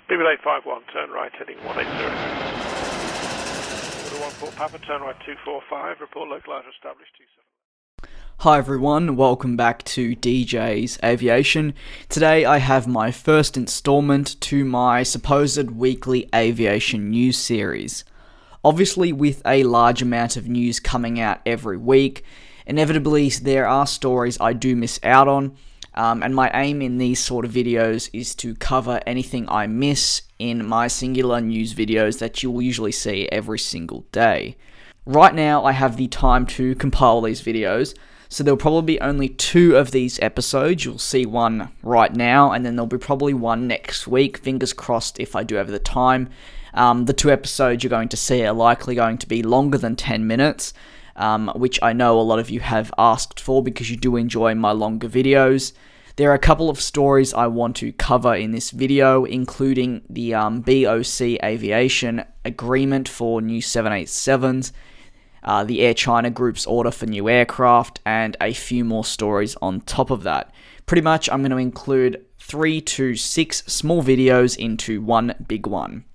BB851, turn right heading 180. Order 14 Papa, turn right 245, report localizer established 27. Hi everyone, welcome back to DJ's Aviation. Today I have my first installment to my supposed weekly aviation news series. Obviously, with a large amount of news coming out every week, inevitably there are stories I do miss out on. And my aim in these sort of videos is to cover anything I miss in my singular news videos that you will usually see every single day. Right now I have the time to compile these videos, so there'll probably be only 2 of these episodes. You'll see one right now, and then there'll be probably one next week, fingers crossed if I do have the time. The 2 episodes you're going to see are likely going to be longer than 10 minutes. Which I know a lot of you have asked for because you do enjoy my longer videos. There are a couple of stories I want to cover in this video, including the BOC Aviation agreement for new 787s, the Air China Group's order for new aircraft, and a few more stories on top of that. Pretty much I'm going to include 3 to 6 small videos into one big one.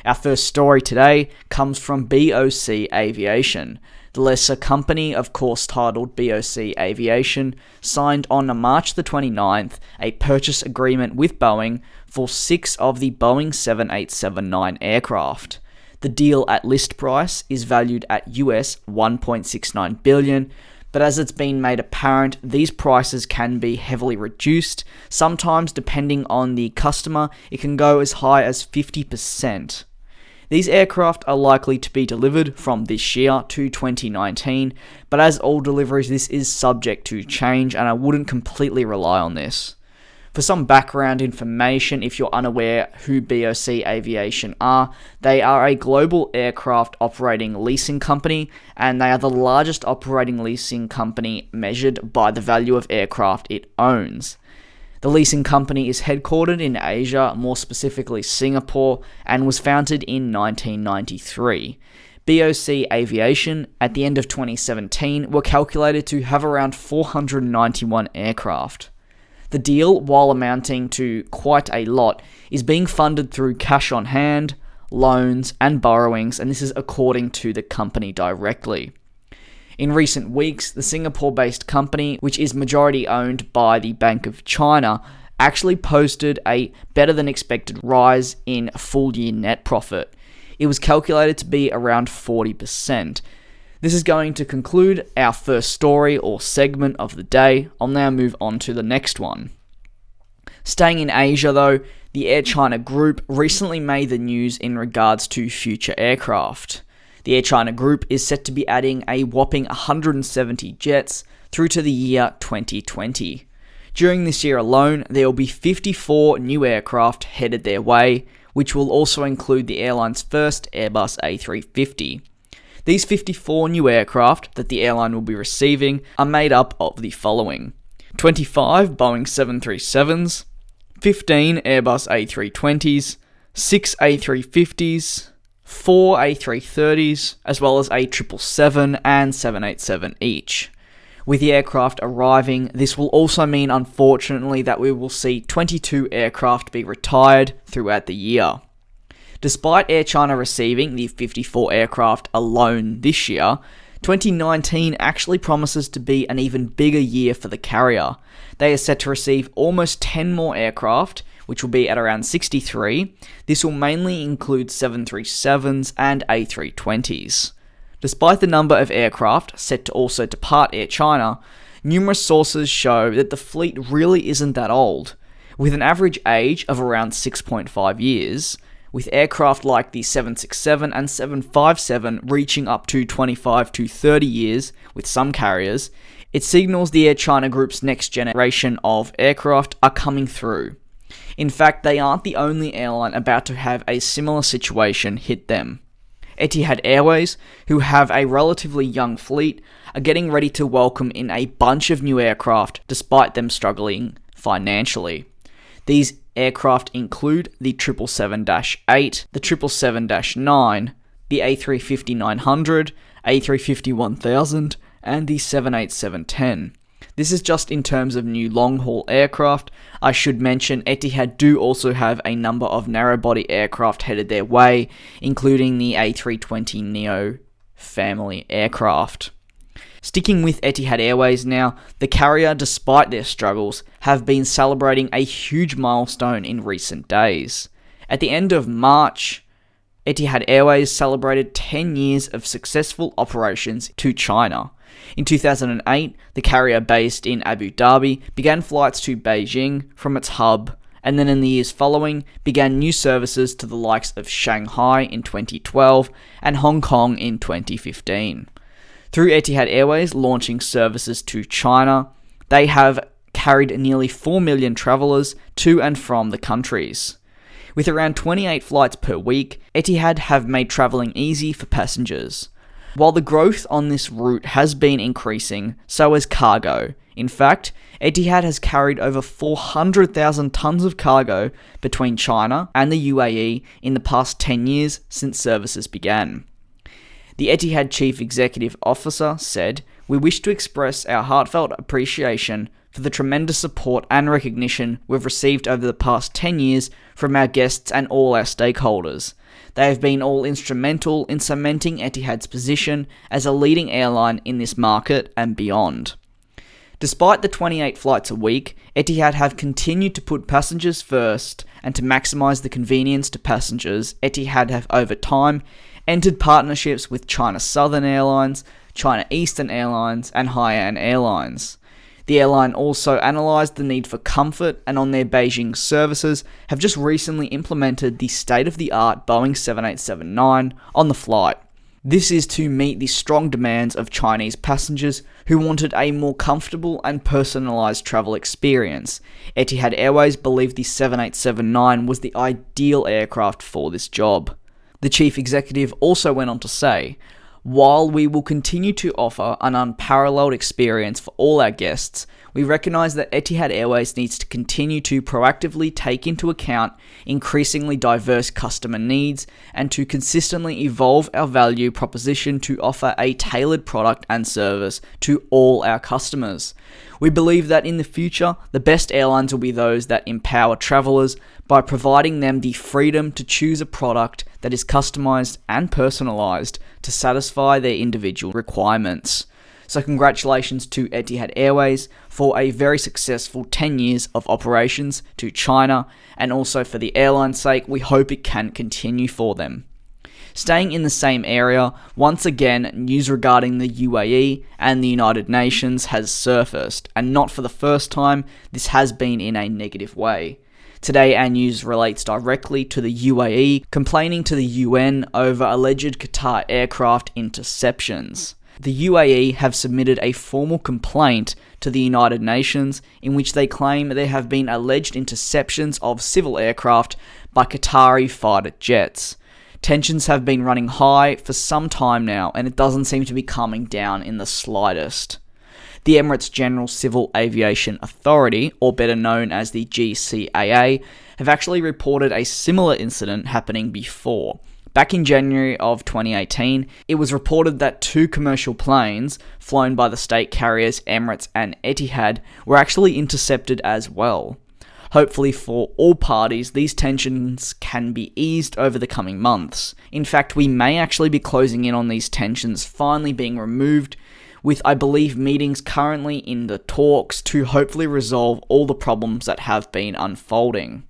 Our first story today comes from BOC Aviation. The lesser company, of course titled BOC Aviation, signed on March the 29th a purchase agreement with Boeing for 6 of the Boeing 787-9 aircraft. The deal at list price is valued at US $1.69 billion, but as it's been made apparent, these prices can be heavily reduced. Sometimes, depending on the customer, it can go as high as 50%. These aircraft are likely to be delivered from this year to 2019, but as all deliveries, this is subject to change, and I wouldn't completely rely on this. For some background information, if you're unaware who BOC Aviation are, they are a global aircraft operating leasing company, and they are the largest operating leasing company measured by the value of aircraft it owns. The leasing company is headquartered in Asia, more specifically Singapore, and was founded in 1993. BOC Aviation, at the end of 2017, were calculated to have around 491 aircraft. The deal, while amounting to quite a lot, is being funded through cash on hand, loans, and borrowings, and this is according to the company directly. In recent weeks, the Singapore-based company, which is majority owned by the Bank of China, actually posted a better-than-expected rise in full-year net profit. It was calculated to be around 40%. This is going to conclude our first story or segment of the day. I'll now move on to the next one. Staying in Asia though, the Air China Group recently made the news in regards to future aircraft. The Air China Group is set to be adding a whopping 170 jets through to the year 2020. During this year alone, there will be 54 new aircraft headed their way, which will also include the airline's first Airbus A350. These 54 new aircraft that the airline will be receiving are made up of the following: 25 Boeing 737s, 15 Airbus A320s, 6 A350s, 4 A330s, as well as a 777 and 787 each. With the aircraft arriving, this will also mean, unfortunately, that we will see 22 aircraft be retired throughout the year. Despite Air China receiving the 54 aircraft alone this year, 2019 actually promises to be an even bigger year for the carrier. They are set to receive almost 10 more aircraft, which will be at around 63. This will mainly include 737s and A320s. Despite the number of aircraft set to also depart Air China, numerous sources show that the fleet really isn't that old. With an average age of around 6.5 years, with aircraft like the 767 and 757 reaching up to 25 to 30 years with some carriers, it signals the Air China Group's next generation of aircraft are coming through. In fact, they aren't the only airline about to have a similar situation hit them. Etihad Airways, who have a relatively young fleet, are getting ready to welcome in a bunch of new aircraft despite them struggling financially. These aircraft include the 777-8, the 777-9, the A350-900, A350-1000, and the 787-10. This is just in terms of new long-haul aircraft. I should mention Etihad do also have a number of narrow-body aircraft headed their way, including the A320neo family aircraft. Sticking with Etihad Airways now, the carrier, despite their struggles, have been celebrating a huge milestone in recent days. At the end of March, Etihad Airways celebrated 10 years of successful operations to China. In 2008, the carrier based in Abu Dhabi began flights to Beijing from its hub, and then in the years following, began new services to the likes of Shanghai in 2012 and Hong Kong in 2015. Through Etihad Airways launching services to China, they have carried nearly 4 million travellers to and from the countries. With around 28 flights per week, Etihad have made travelling easy for passengers. While the growth on this route has been increasing, so has cargo. In fact, Etihad has carried over 400,000 tonnes of cargo between China and the UAE in the past 10 years since services began. The Etihad Chief Executive Officer said, "We wish to express our heartfelt appreciation for the tremendous support and recognition we've received over the past 10 years from our guests and all our stakeholders. They have been all instrumental in cementing Etihad's position as a leading airline in this market and beyond." Despite the 28 flights a week, Etihad have continued to put passengers first, and to maximise the convenience to passengers, Etihad have over time entered partnerships with China Southern Airlines, China Eastern Airlines, and Haiyan Airlines. The airline also analysed the need for comfort, and on their Beijing services have just recently implemented the state-of-the-art Boeing 787-9 on the Flite. This is to meet the strong demands of Chinese passengers who wanted a more comfortable and personalised travel experience. Etihad Airways believed the 787-9 was the ideal aircraft for this job. The chief executive also went on to say, "While we will continue to offer an unparalleled experience for all our guests, we recognise that Etihad Airways needs to continue to proactively take into account increasingly diverse customer needs and to consistently evolve our value proposition to offer a tailored product and service to all our customers. We believe that in the future, the best airlines will be those that empower travellers by providing them the freedom to choose a product that is customised and personalised to satisfy their individual requirements." So congratulations to Etihad Airways for a very successful 10 years of operations to China, and also for the airline's sake, we hope it can continue for them. Staying in the same area, once again, news regarding the UAE and the United Nations has surfaced, and not for the first time, this has been in a negative way. Today, our news relates directly to the UAE complaining to the UN over alleged Qatar aircraft interceptions. The UAE have submitted a formal complaint to the United Nations in which they claim there have been alleged interceptions of civil aircraft by Qatari fighter jets. Tensions have been running high for some time now, and it doesn't seem to be calming down in the slightest. The Emirates General Civil Aviation Authority, or better known as the GCAA, have actually reported a similar incident happening before. Back in January of 2018, it was reported that 2 commercial planes, flown by the state carriers Emirates and Etihad, were actually intercepted as well. Hopefully for all parties, these tensions can be eased over the coming months. In fact, we may actually be closing in on these tensions finally being removed, with, I believe, meetings currently in the talks to hopefully resolve all the problems that have been unfolding.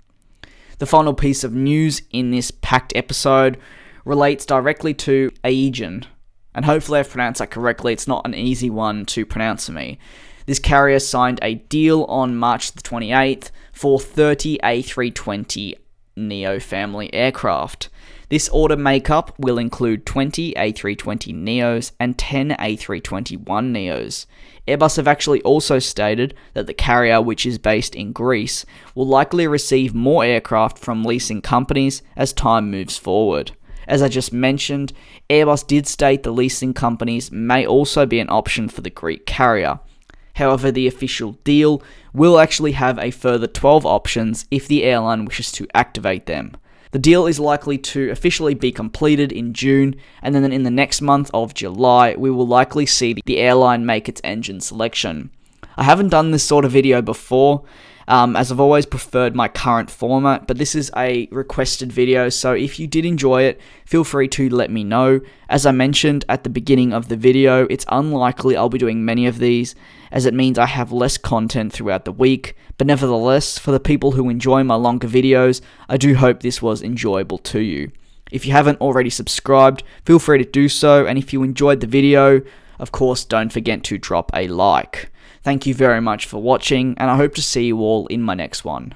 The final piece of news in this packed episode relates directly to Aegean, and hopefully I've pronounced that correctly. It's not an easy one to pronounce for me. This carrier signed a deal on March the 28th for 30 A320neo family aircraft. This order makeup will include 20 A320neos and 10 A321neos. Airbus have actually also stated that the carrier, which is based in Greece, will likely receive more aircraft from leasing companies as time moves forward. As I just mentioned, Airbus did state the leasing companies may also be an option for the Greek carrier. However, the official deal will actually have a further 12 options if the airline wishes to activate them. The deal is likely to officially be completed in June, and then in the next month of July, we will likely see the airline make its engine selection. I haven't done this sort of video before, as I've always preferred my current format, but this is a requested video, so if you did enjoy it, feel free to let me know. As I mentioned at the beginning of the video, it's unlikely I'll be doing many of these, as it means I have less content throughout the week, but nevertheless, for the people who enjoy my longer videos, I do hope this was enjoyable to you. If you haven't already subscribed, feel free to do so, and if you enjoyed the video, of course, don't forget to drop a like. Thank you very much for watching, and I hope to see you all in my next one.